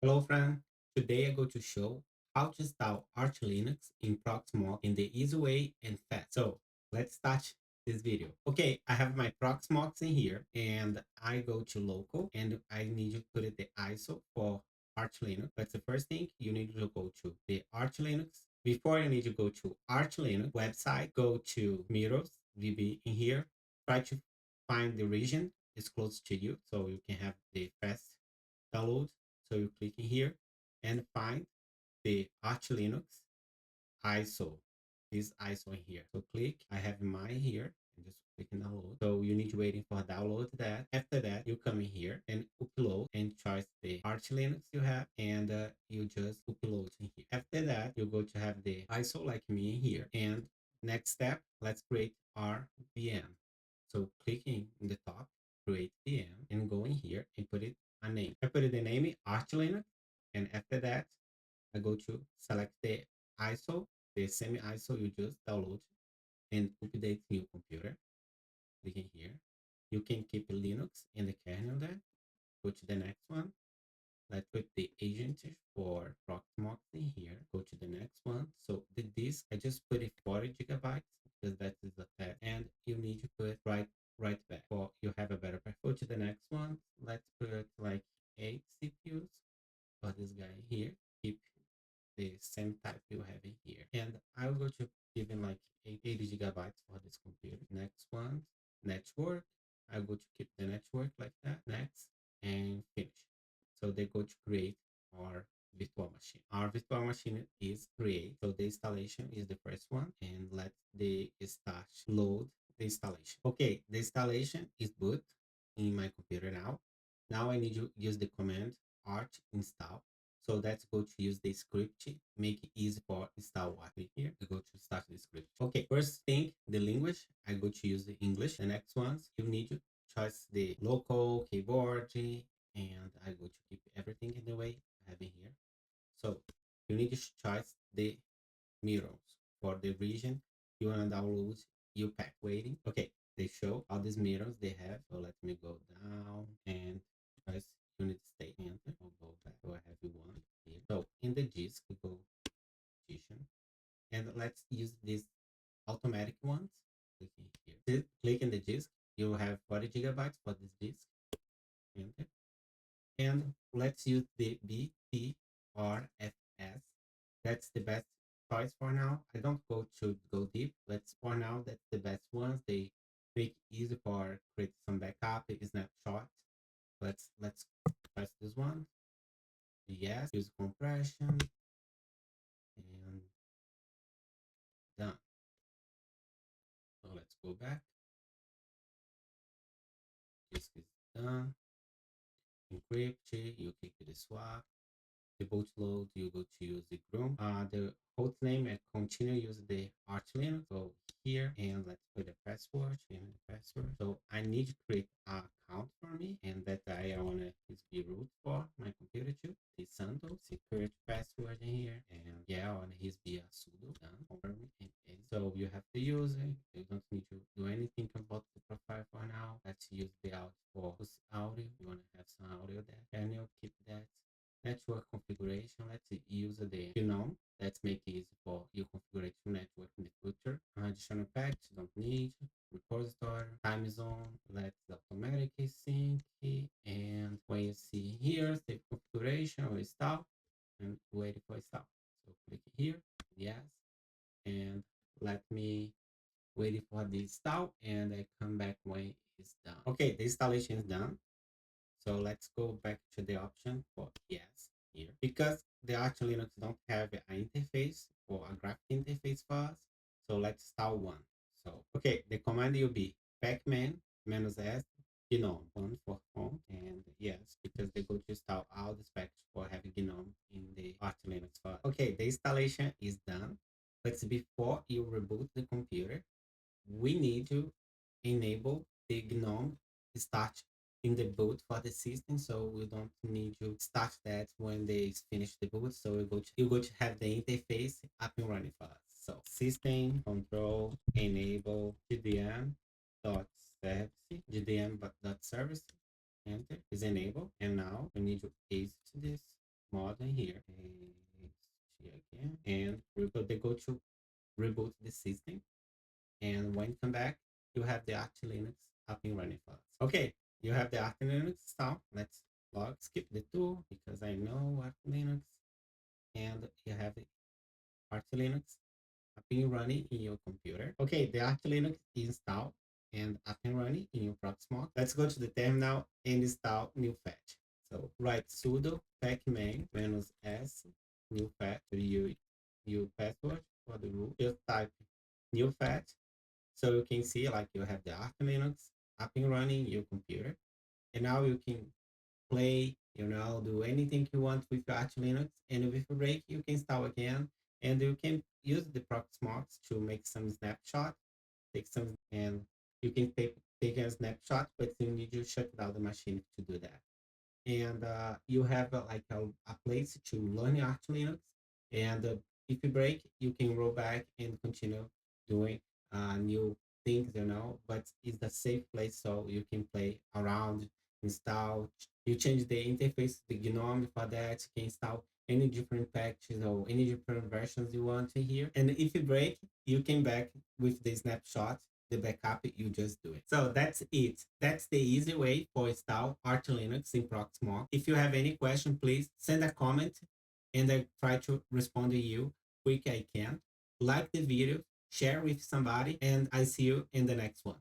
Hello friend, today I'm going to show how to install Arch Linux in Proxmox in the easy way and fast. So let's start this video. Okay, I have my Proxmox in here and I go to local and I need to put it the ISO for Arch Linux. That's the first thing. You need to go to the Arch Linux. Before you need to go to Arch Linux website, go to Mirrors VB in here. Try to find the region is close to you so you can have the fast download. So you click in here and find the Arch Linux ISO, this ISO in here. So click, I have mine here and just click and download. So you need to waiting for download that. After that, you come in here and upload and choose the Arch Linux you have and you just upload in here. After that, you're going to have the ISO like me in here. And next step, let's create our VM. So clicking in the top, create VM and go in here and put it a name. I put it the name Arch Linux and after that, I go to select the ISO, the same ISO you just download and update your computer. Click in here. You can keep Linux in the kernel there. Go to the next one. Let's put the agent for Proxmox in here. Go to the next one. So the disk, I just put it 40 gigabytes because that is the test. And you need to put right back for you have a better path. Go to the next one. Let's put like 8 CPUs for this guy here. Keep the same type you have in here. And I'll go to give him like 80 gigabytes for this computer. Next one, network. I'll go to keep the network like that. Next and finish. So they go to create our virtual machine. Our virtual machine is create. So the installation is the first one. And let the start load the installation. Okay, the installation is boot in my computer now. Now I need to use the command arch install. So let's go to use the script, make it easy for install what we here. We go to start the script. Okay, first thing, the language, I go to use the English. The next ones, you need to choose the local keyboard and I go to keep everything in the way I have in here. So you need to choose the mirrors for the region you want to download your pack waiting. Okay, they show all these mirrors they have. So let me go down and choose unit state enter. I'll go back. So I have one here. So in the disk, we go position and let's use these automatic ones. Click in here. Click in the disk. You have 40 gigabytes for this disk. Enter. And let's use the BTRFS. That's the best choice for now. I don't go deep. Let's for now, that's the best ones. They make it easy for create some backup. It is not short. Let's press this one. Yes, use compression and done. So let's go back. This is done. Encrypt, you click the swap. The bootload, you go to use the groom. The host name and continue use the Arch Linux. So here and let's put a password, change the password. So I need to create an account for me and that I want to use the root for my computer too. The Santo security password in here and yeah, I want his be a sudo done for me. And so you have to use it. You don't need to do anything about the profile for now. Let's use the out for audio. You want to have some audio there. And you'll keep that network configuration. Let's use the GNOME. Let's make it easy for you configure your network in the future. Additional patch, don't need. Repository, time zone, let's automatic sync. And when you see here, save configuration or install and wait for install. So click here, yes. And let me wait for the install and I come back when it's done. Okay, the installation is done. So let's go back to the option for yes here. Because the Arch Linux don't have an interface or a graphic interface for us. So let's start one. So, okay, the command will be pacman -s GNOME one for home. And yes, because they go to install all the specs for having GNOME in the Arch Linux file. Okay, the installation is done. But before you reboot the computer, we need to enable the GNOME start in the boot for the system, so we don't need to start that when they finish the boot. So you go to have the interface up and running for us. So system control enable gdm dot service gdm dot service enter is enabled, and now we need to exit this mod in here. Again, and they go to reboot the system. And when you come back, you have the Arch Linux up and running for us. Okay, you have the Arch Linux installed. Let's skip the tool because I know Arch Linux, and you have the Arch Linux up and running in your computer. Okay, the Arch Linux is installed and up and running in your Proxmox. Let's go to the terminal and install new fetch. So write sudo pacman -s new fetch to your password for the root. Just type new fetch. So you can see like you have the Arch Linux up and running in your computer. And now you can play, do anything you want with your Arch Linux. And with a break, you can install again. And you can use the Proxmox to make some snapshot, take some, and you can take a snapshot, but you need to shut down the machine to do that. And you have like a place to learn Arch Linux. And if you break, you can roll back and continue doing new things, but it's a safe place so you can play around, install. You change the interface, the GNOME for that. You can install any different patches or any different versions you want to here. And if you break, you can back with the snapshot, the backup, you just do it. So that's it. That's the easy way for install Arch Linux in Proxmox. If you have any question, please send a comment and I try to respond to you quick I can. Like the video, share with somebody, and I see you in the next one.